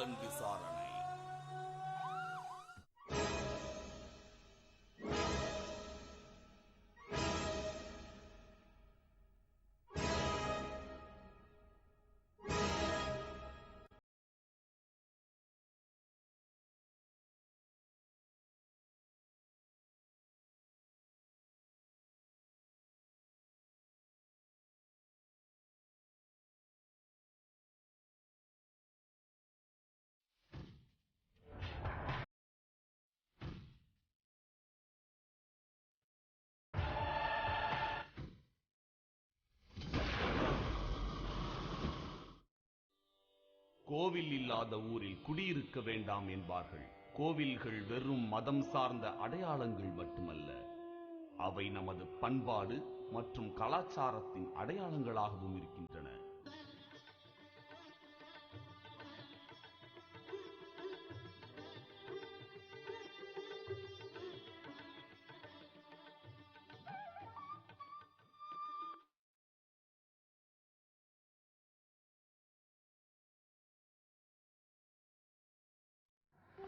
புலன் விசாரணை. கோவில் இல்லாத ஊரில் குடியிருக்க வேண்டாம் என்பார்கள். கோவில்கள் வெறும் மதம் சார்ந்த அடையாளங்கள் மட்டுமல்ல, அவை நமது பண்பாடு மற்றும் கலாச்சாரத்தின் அடையாளங்களாகவும் இருக்கின்றன.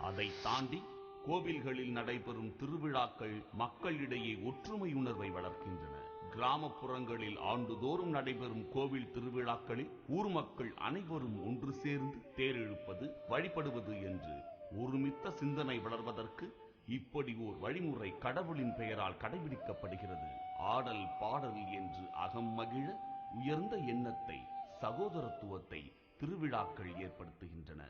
அதை தாண்டி கோவில்களில் நடைபெறும் திருவிழாக்கள் மக்களிடையே ஒற்றுமை உணர்வை வளர்க்கின்றன. கிராமப்புறங்களில் ஆண்டுதோறும் நடைபெறும் கோவில் திருவிழாக்களில் ஊர் மக்கள் அனைவரும் ஒன்று சேர்ந்து தேரெழுப்பது, வழிபடுவது என்று ஒருமித்த சிந்தனை வளர்வதற்கு இப்படி ஓர் வழிமுறை கடவுளின் பெயரால் கடைபிடிக்கப்படுகிறது. ஆடல் பாடல் என்று அகம் மகிழ உயர்ந்த எண்ணத்தை, சகோதரத்துவத்தை திருவிழாக்கள் ஏற்படுத்துகின்றன.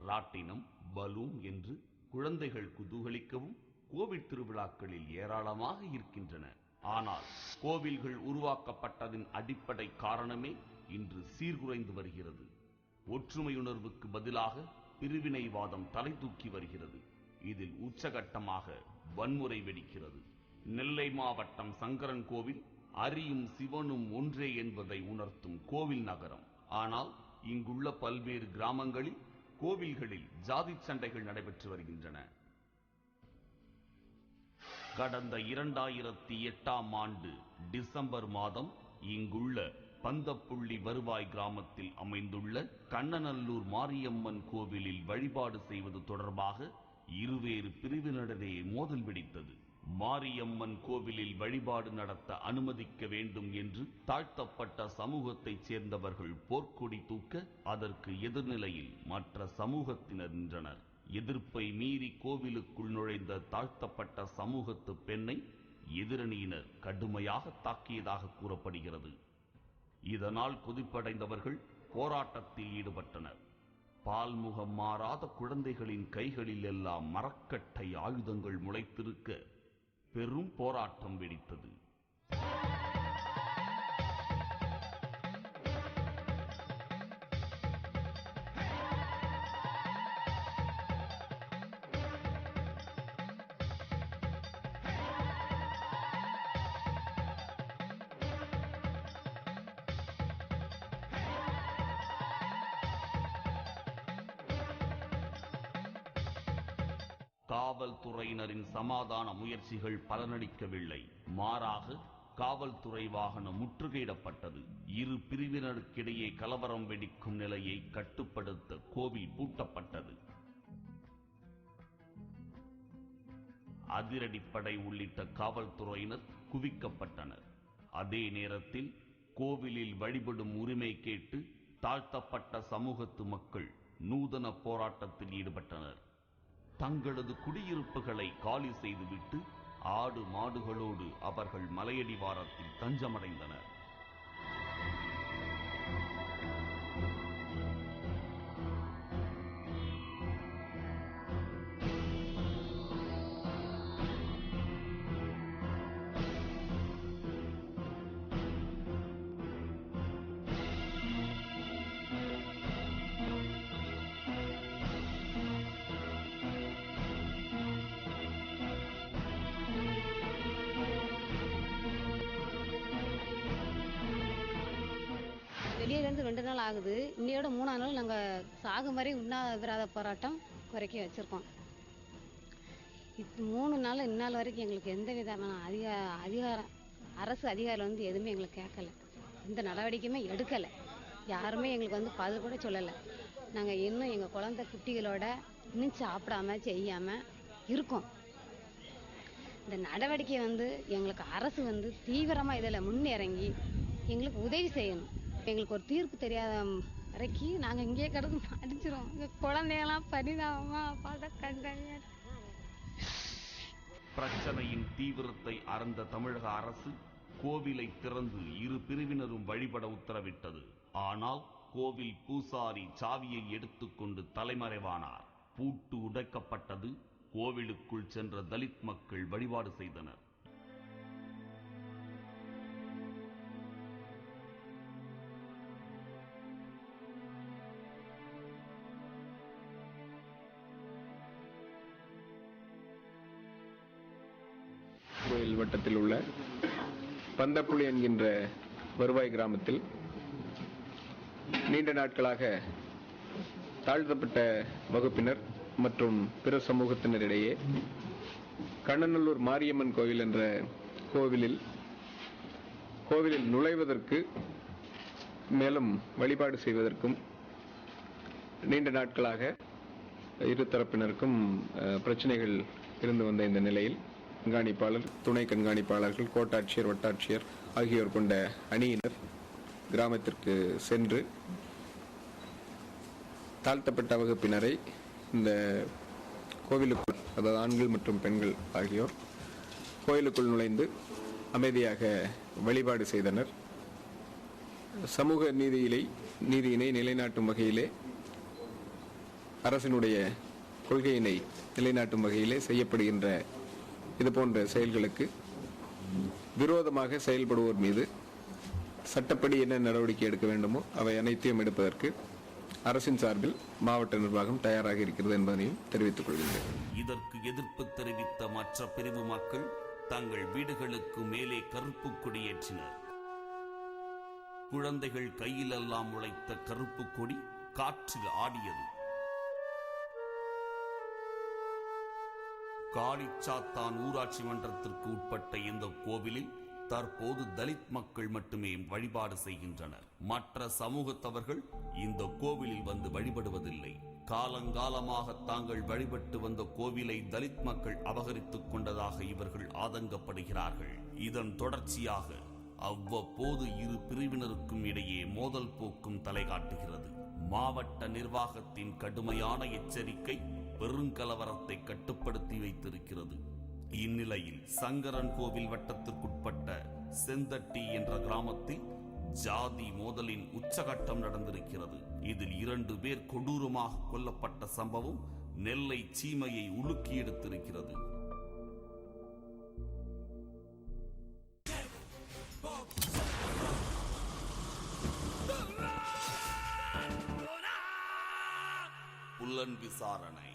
ராட்டினம், பலூன் என்று குழந்தைகள் குதூகலிக்கவும் கோவில் திருவிழாக்களில் ஏராளமாக இருக்கின்றன. ஆனால் கோவில்கள் உருவாக்கப்பட்டதின் அடிப்படை காரணமே இன்று சீர்குலைந்து வருகிறது. ஒற்றுமையுணர்வுக்கு பதிலாக பிரிவினைவாதம் தலை தூக்கி வருகிறது. இதில் உச்சகட்டமாக வன்முறை வெடிக்கிறது. நெல்லை மாவட்டம் சங்கரன் கோவில் அரியும் சிவனும் ஒன்றே என்பதை உணர்த்தும் கோவில் நகரம். ஆனால் இங்குள்ள பல்வேறு கிராமங்களில் கோவில்களில் ஜாதி சண்டைகள் நடைபெற்று வருகின்றன. கடந்த 2008ஆம் ஆண்டு டிசம்பர் மாதம் இங்குள்ள பந்தப்புள்ளி வருவாய் கிராமத்தில் அமைந்துள்ள கண்ணநல்லூர் மாரியம்மன் கோவிலில் வழிபாடு செய்வது தொடர்பாக இருவேறு பிரிவினரிடையே மோதல் வெடித்தது. மாரியம்மன் கோவிலில் வழிபாடு நடத்த அனுமதிக்க வேண்டும் என்று தாழ்த்தப்பட்ட சமூகத்தைச் சேர்ந்தவர்கள் போர்க்கொடி தூக்க, அதற்கு எதிர்நிலையில் மற்ற சமூகத்தினர் நின்றனர். எதிர்ப்பை மீறி கோவிலுக்குள் நுழைந்த தாழ்த்தப்பட்ட சமூகத்து பெண்ணை எதிரணியினர் கடுமையாக தாக்கியதாக கூறப்படுகிறது. இதனால் கொதிப்படைந்தவர்கள் போராட்டத்தில் ஈடுபட்டனர். பால்முகம் மாறாத குழந்தைகளின் கைகளில் எல்லாம் மரக்கட்டை ஆயுதங்கள் முளைத்திருக்க பெரும் போராட்டம் வெடித்தது. காவல்துறையினரின் சமாதான முயற்சிகள் பலனளிக்கவில்லை. மாறாக காவல்துறை வாகனம் முற்றுகையிடப்பட்டது. இரு பிரிவினருக்கிடையே கலவரம் வெடிக்கும் நிலையை கட்டுப்படுத்த கோவில் பூட்டப்பட்டது. அதிரடிப்படை உள்ளிட்ட காவல்துறையினர் குவிக்கப்பட்டனர். அதே நேரத்தில் கோவிலில் வழிபடும் உரிமை கேட்டு தாழ்த்தப்பட்ட சமூகத்து மக்கள் நூதன போராட்டத்தில் ஈடுபட்டனர். தங்களது குடியிருப்புகளை காலி செய்துவிட்டு ஆடு மாடுகளோடு அவர்கள் மலையடிவாரத்தில் தஞ்சமடைந்தனர். 2 நாள் ஆகுது. இன்னையோட 3ஆம் நாள் நாங்கள் சாகும் வரை உண்ணாவிரத போராட்டம் குறைக்க வச்சுருக்கோம். 3 நாள் இந்நாள் வரைக்கும் எங்களுக்கு எந்த விதமான அதிகாரம் அரசு அதிகாரம் எதுவுமே எங்களுக்கு கேட்கல, எந்த நடவடிக்கையுமே எடுக்கலை. யாருமே எங்களுக்கு பதில் கூட சொல்லலை. நாங்கள் இன்னும் எங்கள் குழந்தை குட்டிகளோட இன்னும் சாப்பிடாம செய்யாமல் இருக்கோம். இந்த நடவடிக்கை எங்களுக்கு அரசு தீவிரமாக இதில் முன்னிறங்கி எங்களுக்கு உதவி செய்யணும். எங்களுக்கு ஒரு தீர்ப்பு தெரியாத வரைக்கும் நாங்கள் இங்கேயே கிடந்து அடிச்சிடும். எங்கள் குழந்தையெல்லாம் பரிதாபமாக பார்த்த கண்டாங்க. பிரச்சனையின் தீவிரத்தை அறிந்த தமிழக அரசு கோவிலை திறந்து இரு பிரிவினரும் வழிபட உத்தரவிட்டது. ஆனால் கோவில் பூசாரி சாவியை எடுத்துக்கொண்டு தலைமறைவானார். பூட்டு உடைக்கப்பட்டது. கோவிலுக்குள் சென்ற தலித் மக்கள் வழிபாடு செய்தனர். கோயில் வட்டத்தில் உள்ள பந்தப்புள்ளி என்கின்ற வருவாய் கிராமத்தில் நீண்ட நாட்களாக தாழ்த்தப்பட்ட வகுப்பினர் மற்றும் பிற சமூகத்தினரிடையே கண்ணநல்லூர் மாரியம்மன் கோவில் என்ற கோவிலில் நுழைவதற்கு மேலும் வழிபாடு செய்வதற்கும் நீண்ட நாட்களாக இரு தரப்பினருக்கும் பிரச்சனைகள் இருந்து வந்த இந்த நிலையில் கண்காணிப்பாளர், துணை கண்காணிப்பாளர்கள், கோட்டாட்சியர், வட்டாட்சியர் ஆகியோர் கொண்ட அணியினர் கிராமத்திற்கு சென்று தாழ்த்தப்பட்ட வகுப்பினரை இந்த கோவிலுக்குள், அதாவது ஆண்கள் மற்றும் பெண்கள் ஆகியோர் கோயிலுக்குள் நுழைந்து அமைதியாக வழிபாடு செய்தனர். சமூக நீதியினை நிலைநாட்டும் வகையிலே, அரசினுடைய கொள்கையினை நிலைநாட்டும் வகையிலே செய்யப்படுகின்ற இதுபோன்ற செயல்களுக்கு விரோதமாக செயல்படுவோர் மீது சட்டப்படி என்ன நடவடிக்கை எடுக்க வேண்டுமோ அவை அனைத்தையும் எடுப்பதற்கு அரசின் சார்பில் மாவட்ட நிர்வாகம் தயாராக இருக்கிறது என்பதையும் தெரிவித்துக் கொள்கின்றேன். இதற்கு எதிர்ப்பு தெரிவித்த மற்ற பிரிவு மக்கள் தங்கள் வீடுகளுக்கு மேலே கருப்பு கொடியேற்றினர். குழந்தைகள் கையிலெல்லாம் உழைத்த கருப்பு கொடி காற்றில் ஆடியது. காளிச்சாத்தான் ஊராட்சி மன்றத்திற்கு உட்பட்ட இந்த கோவிலில் தற்போது தலித் மக்கள் மட்டுமே வழிபாடு செய்கின்றனர். மற்ற சமூகத்தவர்கள் இந்த கோவிலில் வந்து வழிபடுவதில்லை. காலங்காலமாக தாங்கள் வழிபட்டு வந்த கோவிலை தலித் மக்கள் அபகரித்துக் கொண்டதாக இவர்கள் ஆதங்கப்படுகிறார்கள். இதன் தொடர்ச்சியாக அவ்வப்போது இரு பிரிவினருக்கும் இடையே மோதல் போக்கும் தலை காட்டுகிறது. மாவட்ட நிர்வாகத்தின் கடுமையான எச்சரிக்கை பெருங்கலவரத்தை கட்டுப்படுத்தி வைத்திருக்கிறது. இந்நிலையில் சங்கரன் கோவில் வட்டத்திற்குட்பட்ட செந்தட்டி என்ற கிராமத்தில் ஜாதி மோதலின் உச்சகட்டம் நடந்திருக்கிறது. இதில் 2 பேர் கொடூரமாக கொல்லப்பட்ட சம்பவம் நெல்லை சீமையை உலுக்கி எடுத்திருக்கிறது. புலன் விசாரணை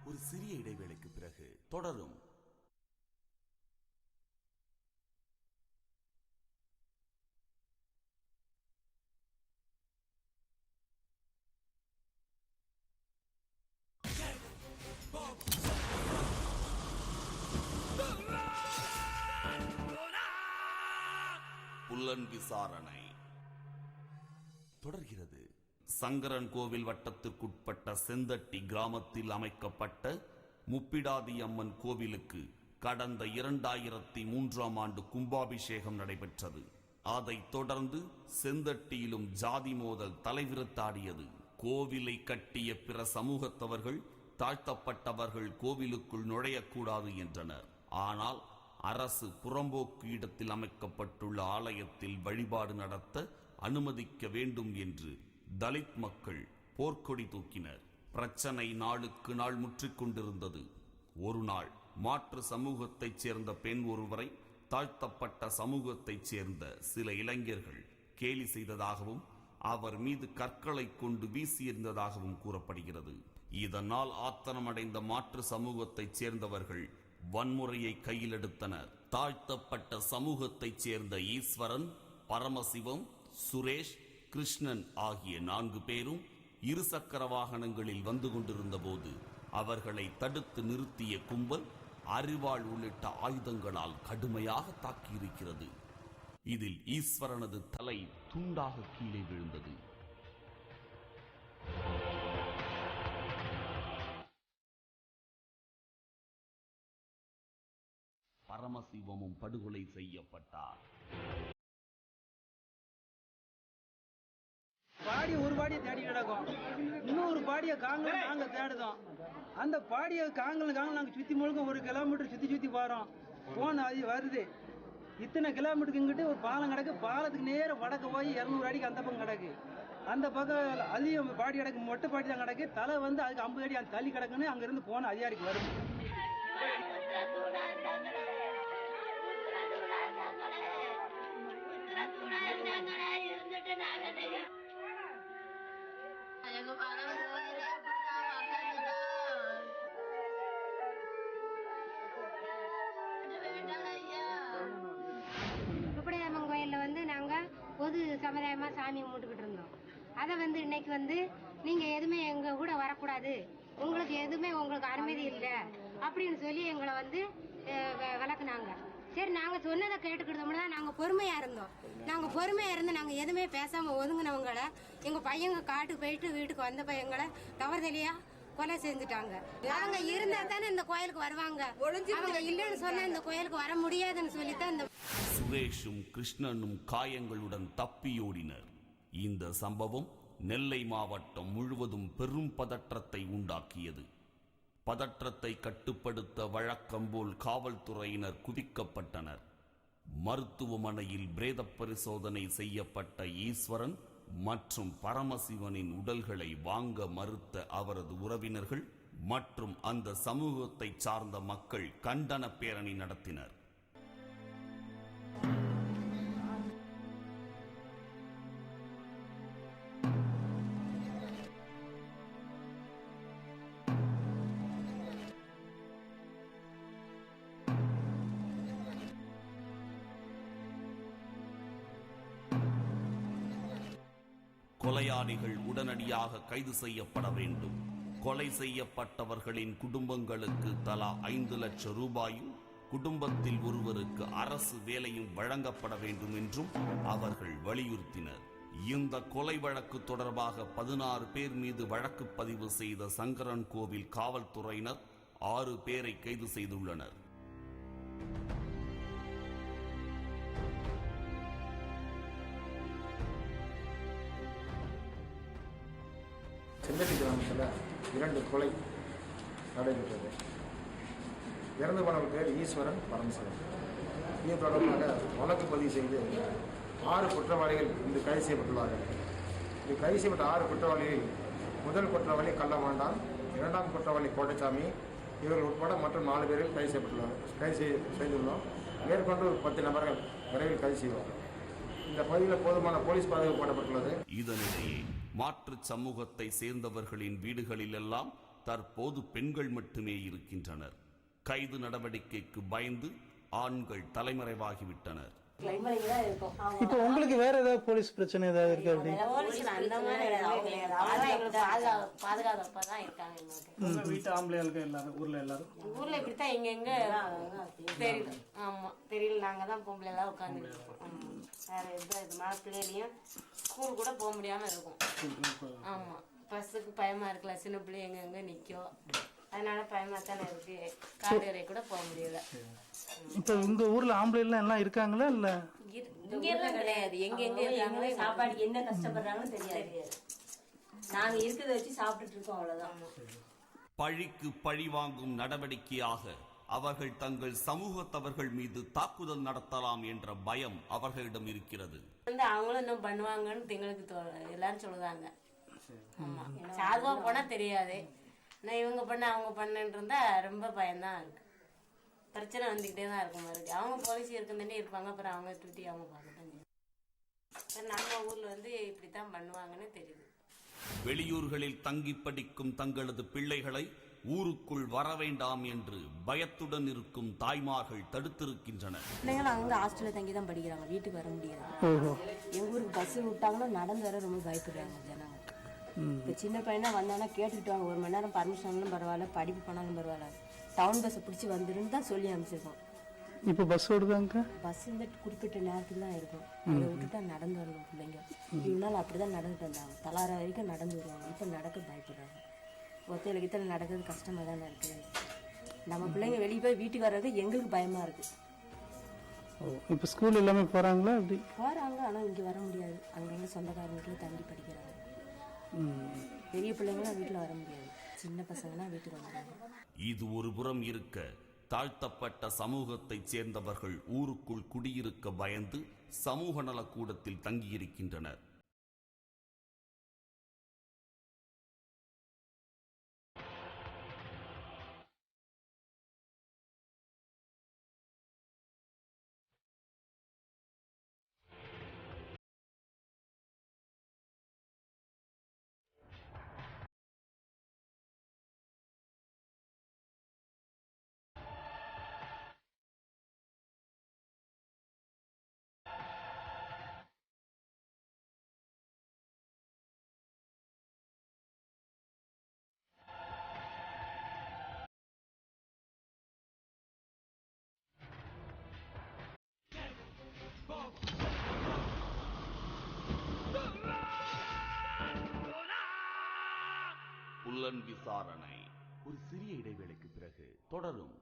ஒரு சிறிய இடைவேளைக்கு பிறகு தொடரும். புலன் விசாரணை தொடர்கிறது. சங்கரன் கோவில் வட்டத்திற்குட்பட்ட செந்தட்டி கிராமத்தில் அமைக்கப்பட்ட முப்பிடாதி அம்மன் கோவிலுக்கு கடந்த 2003ஆம் ஆண்டு கும்பாபிஷேகம் நடைபெற்றது. அதைத் தொடர்ந்து செந்தட்டியிலும் ஜாதி மோதல் தலைவிரித்தாடியது. கோவிலை கட்டிய பிற சமூகத்தவர்கள் தாழ்த்தப்பட்டவர்கள் கோவிலுக்குள் நுழையக்கூடாது என்றனர். ஆனால் அரசு புறம்போக்கு இடத்தில் அமைக்கப்பட்டுள்ள ஆலயத்தில் வழிபாடு நடத்த அனுமதிக்க வேண்டும் என்று தலித் மக்கள் போர்க்கொடி தூக்கினர். பிரச்சனை நாளுக்கு நாள் முற்றிக்கொண்டிருந்தது. ஒரு நாள் மாற்று சமூகத்தைச் சேர்ந்த பெண் ஒருவரை தாழ்த்தப்பட்ட சமூகத்தைச் சேர்ந்த சில இளைஞர்கள் கேலி செய்ததாகவும் அவர் மீது கற்களை கொண்டு வீசியிருந்ததாகவும் கூறப்படுகிறது. இதனால் ஆத்திரமடைந்த மாற்று சமூகத்தைச் சேர்ந்தவர்கள் வன்முறையை கையில் எடுத்தனர். தாழ்த்தப்பட்ட சமூகத்தைச் சேர்ந்த ஈஸ்வரன், பரமசிவம், சுரேஷ் கிருஷ்ணன் ஆகிய 4 பேரும் இருசக்கர வாகனங்களில் வந்து கொண்டிருந்த போது அவர்களை தடுத்து நிறுத்திய கும்பல் அரிவாள் உள்ளிட்ட ஆயுதங்களால் கடுமையாக தாக்கியிருக்கிறது. இதில் ஈஸ்வரனது தலை துண்டாக கீழே விழுந்தது. பரமசிவமும் படுகொலை செய்யப்பட்டார். பாடியை ஒரு பாடியை தேடி கிடக்கும், இன்னொரு பாடியை காங்கல் நாங்கள் தேடுதோம். அந்த பாடியை காங்கல் நாங்கள் சுற்றி முழுக்க 1 கிலோமீட்டர் சுற்றி போகிறோம். போன அது வருது, இத்தனை கிலோமீட்டருக்கு இங்கிட்டு ஒரு பாலம் கிடக்கு. பாலத்துக்கு நேரம் வடக்கு போய் 200 அடிக்கு அந்த பக்கம் கிடக்கு. அந்த பக்கம் அதிகம் பாடி கிடக்கு, மொட்டை பாடி தான் கிடக்கு. தலை வந்து அதுக்கு 50 அடி அந்த தள்ளி கிடக்குன்னு அங்கேருந்து போன அதிகாரிக்கு வருது. சுப்படையம்மன் கோயிலில் வந்து நாங்கள் பொது சமுதாயமாக சாமி கும்பிட்டுக்கிட்டு இருந்தோம். அதை வந்து இன்னைக்கு வந்து நீங்கள் எதுவுமே எங்கள் கூட வரக்கூடாது, உங்களுக்கு எதுவுமே உங்களுக்கு அனுமதி இல்லை அப்படின்னு சொல்லி எங்களை வந்து விளக்குனாங்க. சரி, நாங்கள் சொன்னதை கேட்டுக்கிட்டோம்னா நாங்கள் பொறுமையாக இருந்தோம். நாங்கள் பொறுமையாக இருந்து நாங்கள் எதுவுமே பேசாமல் ஒதுங்கினவங்களை எங்கள் பையங்க காட்டுக்கு போயிட்டு வீட்டுக்கு வந்த பையங்களை தவறுதலையாக கொலை செஞ்சுட்டாங்க. அவங்க இருந்தா தானே இந்த கோயிலுக்கு வருவாங்க, அவங்க இல்லைன்னு சொன்னா இந்த கோயிலுக்கு வர முடியாதுன்னு சொல்லித்தான் இந்த சுரேஷும் கிருஷ்ணனும் காயங்களுடன் தப்பியோடினர். இந்த சம்பவம் நெல்லை மாவட்டம் முழுவதும் பெரும் பதற்றத்தை உண்டாக்கியது. பதற்றத்தை கட்டுப்படுத்த வழக்கம் போல் காவல்துறையினர் குவிக்கப்பட்டனர். மருத்துவமனையில் பிரேத பரிசோதனை செய்யப்பட்ட ஈஸ்வரன் மற்றும் பரமசிவனின் உடல்களை வாங்க மறுத்த அவரது உறவினர்கள் மற்றும் அந்த சமூகத்தை சார்ந்த மக்கள் கண்டன பேரணி நடத்தினர். கொலையாளிகள் உடனடியாக கைது செய்யப்பட வேண்டும். கொலை செய்யப்பட்டவர்களின் குடும்பங்களுக்கு தலா 5 லட்சம் ரூபாயும் குடும்பத்தில் ஒருவருக்கு அரசு வேலையும் வழங்கப்பட வேண்டும் என்றும் அவர்கள் வலியுறுத்தினர். இந்த கொலை வழக்கு தொடர்பாக 16 பேர் மீது வழக்கு பதிவு செய்த சங்கரன் கோவில் காவல்துறையினர் 6 பேரை கைது செய்துள்ளனர். செந்தட்டி கிராமத்தில் 2 கொலை நடைபெற்றது. இறந்து போனவர் பேர் ஈஸ்வரன், பரமசிவன். இது தொடர்பாக வழக்கு பதிவு செய்து 6 குற்றவாளிகள் இன்று கைது செய்யப்பட்டுள்ளார்கள். இது கைது செய்யப்பட்ட 6 குற்றவாளிகள் முதல் குற்றவாளி கள்ளமாண்டான், 2ஆம் குற்றவாளி கோட்டைசாமி, இவர்கள் உட்பட மற்றும் 4 பேர்கள் கைது செய்துள்ளோம். மேற்கொண்டு 10 நபர்கள் விரைவில் கைது செய்வோம். இந்த பகுதியில் போதுமான போலீஸ் பாதுகாப்பு போடப்பட்டுள்ளது. இதனிடையே மாற்று சமூகத்தை சேர்ந்தவர்களின் வீடுகளிலெல்லாம் தற்போது பெண்கள் மட்டுமே இருக்கின்றனர். கைது நடவடிக்கைக்கு பயந்து ஆண்கள் தலைமறைவாகிவிட்டனர். இப்போ உங்களுக்கு வேற ஏதாவது போலீஸ் பிரச்சனை ஏதாவது இருக்கு? வீட்டு ஆம்பளைகளுக்கு எல்லாரும் ஊர்ல இப்படித்தான் எங்க தெரியல. ஆமா தெரியல, நாங்க தான் பொம்பளை எல்லாம் உட்காந்து வேற எந்த மழை பிள்ளைகளையும் ஸ்கூல் கூட போக முடியாம இருக்கும். ஆமா, பஸ்ஸுக்கு பயமா இருக்குல்ல, சின்ன பிள்ளை எங்க நிக்கும், அதனால பயமா தானே இருக்கு. காடு வரை கூட போக முடியல. இப்ப உங்க ஊர்ல ஆம்பளை எல்லாம் இருக்காங்களா? இல்ல இங்க எல்லாம் கிடையாது. எங்க இருக்காங்களோ சாப்பாடு என்ன கஷ்டப்படுறாங்கன்னு தெரியாது. நாங்க இருக்கிறத வச்சு சாப்பிட்டுட்டு இருக்கோம், அவ்வளவுதான். பழிக்கு பழி வாங்கும் நடவடிக்கையாக அவர்கள் தங்கள் சமூகத்தவர்கள் மீது தாக்குதல் நடத்தலாம் என்ற பயம் அவர்களிடம் இருக்கிறது. அவங்களும் இன்னும் பண்ணுவாங்கன்னு எங்களுக்கு எல்லாரும் சொல்லுதாங்க. ஆமா, சாதுவா போனா தெரியாது, நான் இவங்க பண்ண அவங்க பண்ணன்னு இருந்தா ரொம்ப பயம்தான் இருக்கு. பிரச்சனை வந்துகிட்டே தான் இருக்கும் மாதிரி. அவங்க போலீஸ் இருக்குன்னு இருப்பாங்க, அப்புறம் அவங்க டியூட்டி அவங்க பார்க்கத்தான். நம்ம ஊர்ல வந்து இப்படித்தான் பண்ணுவாங்கன்னு தெரியுது. வெளியூர்களில் தங்கி படிக்கும் தங்களது பிள்ளைகளை ஊருக்குள் வர வேண்டாம் என்று பயத்துடன் இருக்கும் தாய்மார்கள் தடுத்திருக்கின்றனர். பிள்ளைங்களும் அங்கே ஹாஸ்டலில் தங்கி தான் படிக்கிறாங்க, வீட்டுக்கு வர முடியாது. எங்கள் ஊருக்கு பஸ் விட்டாங்கன்னா நடந்து வர ரொம்ப பயப்படுறாங்க ஜனங்க. இப்போ சின்ன பையனா வந்தானா கேட்டுக்கிட்டு வாங்க, 1 மணி நேரம் பர்மிஷன்னாலும் பரவாயில்ல, படிப்பு பண்ணாலும் பரவாயில்ல, டவுன் பஸ்ஸை பிடிச்சி வந்துருன்னு தான் சொல்லி அனுப்பிச்சிருக்கோம். இப்போ பஸ் ஓடுதாங்க? பஸ் இந்த குறிப்பிட்ட நேரத்தில் தான் இருக்கும், அதை விட்டுட்டா நடந்து வரணும் பிள்ளைங்க. இவ்வளோ நாள் அப்படி தான் நடந்துட்டு வந்தாங்க, தலார வரைக்கும் நடந்து வருவாங்க. இப்போ நடக்க பயப்படுறாங்க. ஒத்தையில கித்தல நடக்கிறது கஷ்டமாக தானே இருக்குது. நம்ம பிள்ளைங்க வெளியே போய் வீட்டுக்கு வர்றது எங்களுக்கு பயமாக இருக்குது. இப்போ ஸ்கூல் எல்லாமே போகிறாங்களா? அப்படி போகிறாங்க, ஆனால் இங்கே வர முடியாது. அங்கங்கே சொந்தக்காரங்க வீட்டில் தங்கி படிக்கிறாங்க. பெரிய பிள்ளைங்களாம் வீட்டில் வர முடியாது, சின்ன பசங்களாம் வீட்டுக்கு வந்துடுறாங்க. இது ஒரு புறம் இருக்க, தாழ்த்தப்பட்ட சமூகத்தைச் சேர்ந்தவர்கள் ஊருக்குள் குடியிருக்க பயந்து சமூக நலக்கூடத்தில் தங்கியிருக்கின்றனர். புலன் விசாரணை ஒரு சிறிய இடைவேளைக்கு பிறகு தொடரும்.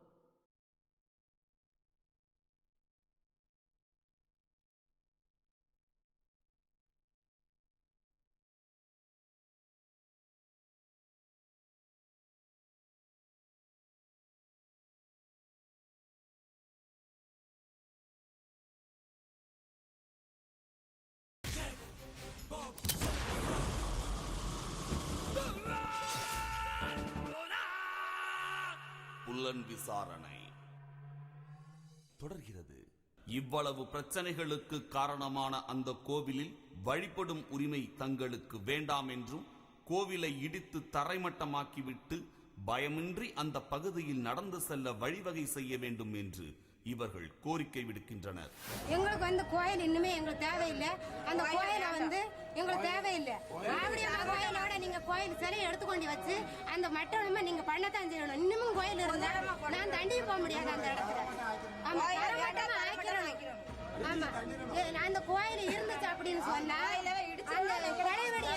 புலன் விசாரணை தொடர்கிறது. இவ்வளவு பிரச்சனைகளுக்கு காரணமான அந்த கோவிலில் வழிபடும் உரிமை தங்களுக்கு வேண்டாம் என்றும், கோவிலை இடித்து தரைமட்டமாக்கிவிட்டு பயமின்றி அந்த பகுதியில் நடந்து செல்ல வழிவகை செய்ய வேண்டும் என்று இவர்கள் கோரிக்கை விடுக்கின்றனர். எங்களுக்கு வந்து கோயில் இன்னுமே எங்களுக்கு தேவையில்லை, அந்த கோயிலை வந்து எங்களுக்கு தேவையில்லை. ஆவடியான கோயிலோட நீங்க கோயில் சிலையை எடுத்துக்கொண்டு வச்சு அந்த மட்டமே நீங்க பண்ணத்தான் செய்யணும். இன்னமும் கோயில் இருந்தா நான் தண்டி போக முடியாது அந்த இடத்துல. ஆமா, ஆமா, அந்த கோயில் இருந்துச்சு அப்படின்னு சொன்னா அந்த பழையபடி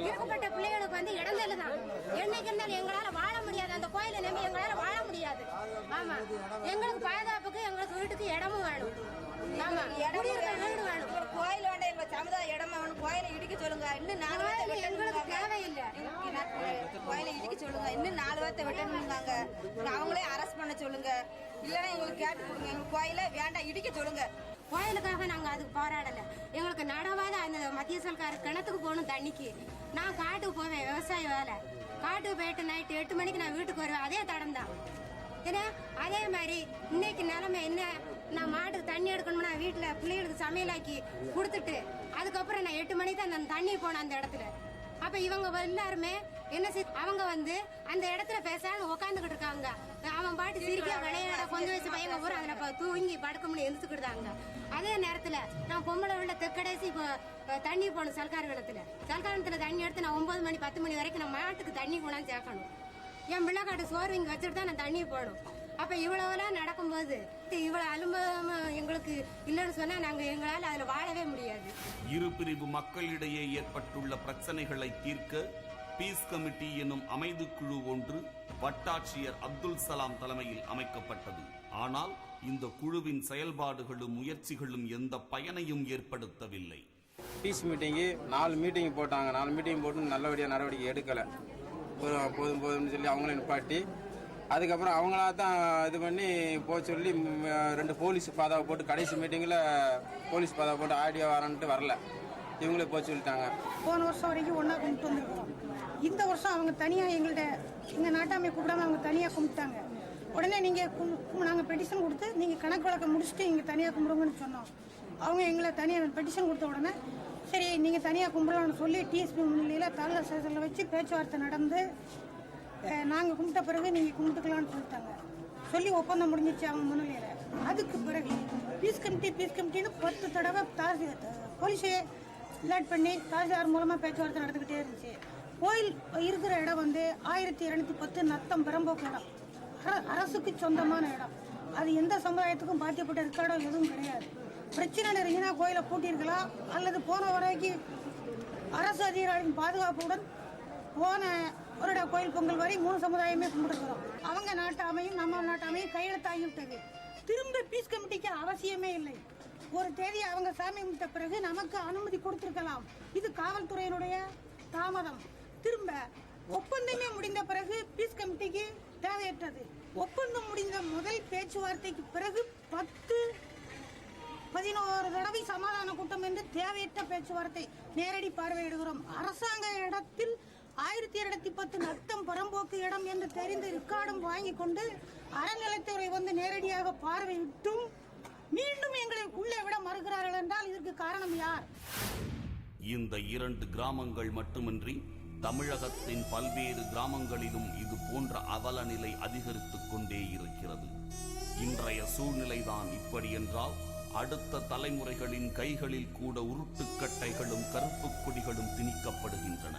இருக்கப்பட்ட பிள்ளைகளுக்கு வந்து இடந்தல் தான். என்னைக்கு இருந்தாலும் எங்களால வாழ முடியாது, அந்த கோயிலை நம்பி எங்களால வாழ முடியாது. ஆமா, எங்களுக்கு பாதுகாப்புக்கு எங்களுக்கு வீட்டுக்கு இடமும் வேணும். ஆமா, குடியிருக்க வீடு வேணும். கோயில் வேண்டாம், எங்க சமுதாய இடமா வேணும். கோயிலை இடிக்க சொல்லுங்க. இன்னும் 4 வாரத்தை எங்களுக்கு தேவையில்லை. கோயிலை இடிக்க சொல்லுங்க. இன்னும் 4 வாரத்தை வெட்டணுங்காங்க. அவங்களே அரெஸ்ட் பண்ண சொல்லுங்க. இல்லைன்னா எங்களுக்கு கேட்டு கொடுங்க. எங்களுக்கு கோயிலை வேண்டாம், இடிக்க சொல்லுங்க. கோயிலுக்காக நாங்க அதுக்கு போராடல. எங்களுக்கு நடவாத அந்த மத்திய சர்க்கார் கிணத்துக்கு போகணும் தண்ணிக்கு. நான் காட்டுக்கு போவேன், விவசாய வேலை. காட்டுக்கு போயிட்டு நைட்டு 8 மணிக்கு நான் வீட்டுக்கு வருவேன். அதே தடம் தான். ஏன்னா அதே மாதிரி இன்னைக்கு நிலைமை என்ன, நான் மாட்டுக்கு தண்ணி எடுக்கணும்னா வீட்டில் பிள்ளைகளுக்கு சமையலாக்கி கொடுத்துட்டு அதுக்கப்புறம் நான் 8 மணிக்கு தான் நான் தண்ணி போனேன் அந்த இடத்துல. அப்ப இவங்க எல்லாருமே என்ன அவங்க வந்து அந்த இடத்துல பேசாம உட்காந்துக்கிட்டு இருக்காங்க. அவன் பாட்டு சிரிக்க விளையாட கொஞ்சம் வயசு பையங்க பூரா அதுல தூங்கி படுக்க முடியும் எழுந்துக்கிட்டாங்க. அதே நேரத்துல நான் பொம்பளை உள்ள தெற்கடைசி தண்ணி போகணும் சல்கார் கிணத்துல. சல்கார் கிணத்துல தண்ணி எடுத்து நான் 9 மணி 10 மணி வரைக்கும் நான் மாட்டுக்கு தண்ணி கொண்டாந்து சேர்க்கணும். என் பிள்ளைக்காட்டு சோறு இங்க வச்சுட்டு தான் நான் தண்ணி போடணும். அப்ப இவ்வளவுலாம் நடக்கும்போது இவ்வளவு அலுவலம் எங்களுக்கு இல்லைன்னு சொன்னா நாங்க எங்களால அதுல வாழவே முடியாது. இரு பிரிவு மக்களிடையே ஏற்பட்டுள்ள பிரச்சனைகளை தீர்க்க பீஸ் கமிட்டி எனும் அமைதி குழு ஒன்று வட்டாட்சியர் அப்துல் சலாம் தலைமையில் அமைக்கப்பட்டது. ஆனால் இந்த குழுவின் செயல்பாடுகளும் முயற்சிகளும் எந்த பயனையும் ஏற்படுத்தவில்லை. பீஸ் மீட்டிங்கு 4 மீட்டிங் போட்டாங்க. 4 மீட்டிங் போட்டு நல்லபடியாக நடவடிக்கை எடுக்கலை. போதும் போதும்னு சொல்லி அவங்களே நிப்பாட்டி அதுக்கப்புறம் அவங்களா தான் இது பண்ணி போக சொல்லி 2 போலீஸ் பாதாவை போட்டு கடைசி மீட்டிங்கில் போலீஸ் பாதாவை போட்டு ஆடியோ வரன்ட்டு வரல, இவங்களே போக சொல்லிட்டாங்க. போன வருஷம் வரைக்கும் ஒன்றா கும்பிட்டு வந்துருக்கோம். இந்த வருஷம் அவங்க தனியாக எங்கள்கிட்ட எங்கள் நாட்டாமை கூப்பிடாம அவங்க தனியாக கும்பிட்டாங்க. உடனே நீங்கள் நாங்கள் பெட்டிஷன் கொடுத்து நீங்கள் கணக்கு வழக்கம் முடிச்சுட்டு இங்கே தனியாக கும்பிடுங்கன்னு சொன்னோம். அவங்க எங்களை தனியாக பெட்டிஷன் கொடுத்த உடனே சரி நீங்கள் தனியாக கும்பிடலாம்னு சொல்லி டிஎஸ்பி முன்னிலையில் தாலுகா ஸ்டேஷனில் வச்சு பேச்சுவார்த்தை நடந்து நாங்கள் கும்பிட்ட பிறகு நீங்கள் கும்பிட்டுக்கலாம்னு சொல்லிட்டாங்க. சொல்லி ஒப்பந்தம் முடிஞ்சிச்சு அவங்க முன்னிலையில். அதுக்கு பிறகு பீஸ் கமிட்டின்னு 10 தடவை போலீஸே லேட் பண்ணி தாசில்தார் மூலமாக பேச்சுவார்த்தை நடந்துக்கிட்டே இருந்துச்சு. கோயில் இருக்கிற இடம் வந்து 1210 நத்தம் பெரம்போக்கு இடம், அரசுக்கு சொந்தமான இடம். அது எந்த சமுதாயத்துக்கும் பாதிக்கப்பட்ட இருக்காடம் எதுவும் கிடையாது. பிரச்சனை இருந்துச்சுன்னா கோயிலை பூட்டியிருக்கலாம், அல்லது போன வரைக்கும் அரசு அதிகாரிகளின் பாதுகாப்புடன் போன வருட கோயில் பொங்கல் வரை 3 சமுதாயமே கும்பிட்டுருக்கிறோம். அவங்க நாட்டாமையும் நம்ம நாட்டாமையும் கையெழுத்தாகிவிட்டது. திரும்ப பீஸ் கமிட்டிக்கு அவசியமே இல்லை. ஒரு தேதி அவங்க சாமி கும்பிட்ட பிறகு நமக்கு அனுமதி கொடுத்திருக்கலாம். இது காவல்துறையினுடைய தாமதம். திரும்ப ஒப்பந்தமே முடிந்த பிறகு பீஸ் கமிட்டிக்கு தேவையற்றது. ஒப்பந்தம் முடிந்த முதல் பேச்சுவார்த்தைக்கு பிறகு 10-11 தடவை சமாதான கூட்டம் என்று தேவையற்ற பேச்சுவார்த்தை நேரடி பார்வையிடுகிறோம். அரசாங்க இடத்தில் 1210 நத்தம் பரம்போக்கு இடம் என்று தெரிந்து ரெக்கார்டும் வாங்கி கொண்டு அறநிலைத்துறை வந்து நேரடியாக பார்வையிட்டும் மீண்டும் எங்களை உள்ளே விட மறுக்கிறார்கள் என்றால் இதற்கு காரணம் யார்? இந்த 2 கிராமங்கள் மட்டுமின்றி தமிழகத்தின் பல்வேறு கிராமங்களிலும் இது போன்ற அவல நிலை அதிகரித்துக் கொண்டே இருக்கிறது. இன்றைய சூழ்நிலைதான் இப்படி என்றால் அடுத்த தலைமுறைகளின் கைகளில் கூட உருட்டுக்கட்டைகளும் கருப்பு கொடிகளும் திணிக்கப்படுகின்றன.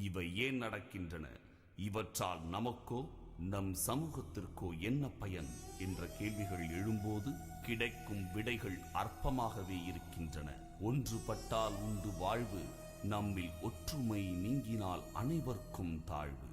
இவை ஏன் நடக்கின்றன? இவற்றால் நமக்கோ நம் சமூகத்திற்கோ என்ன பயன் என்ற கேள்விகள் எழும்போது கிடைக்கும் விடைகள் அற்பமாகவே இருக்கின்றன. ஒன்றுபட்டால் உண்டு வாழ்வு, நம்மில் ஒற்றுமை நீங்கினால் அனைவருக்கும் தாழ்வு.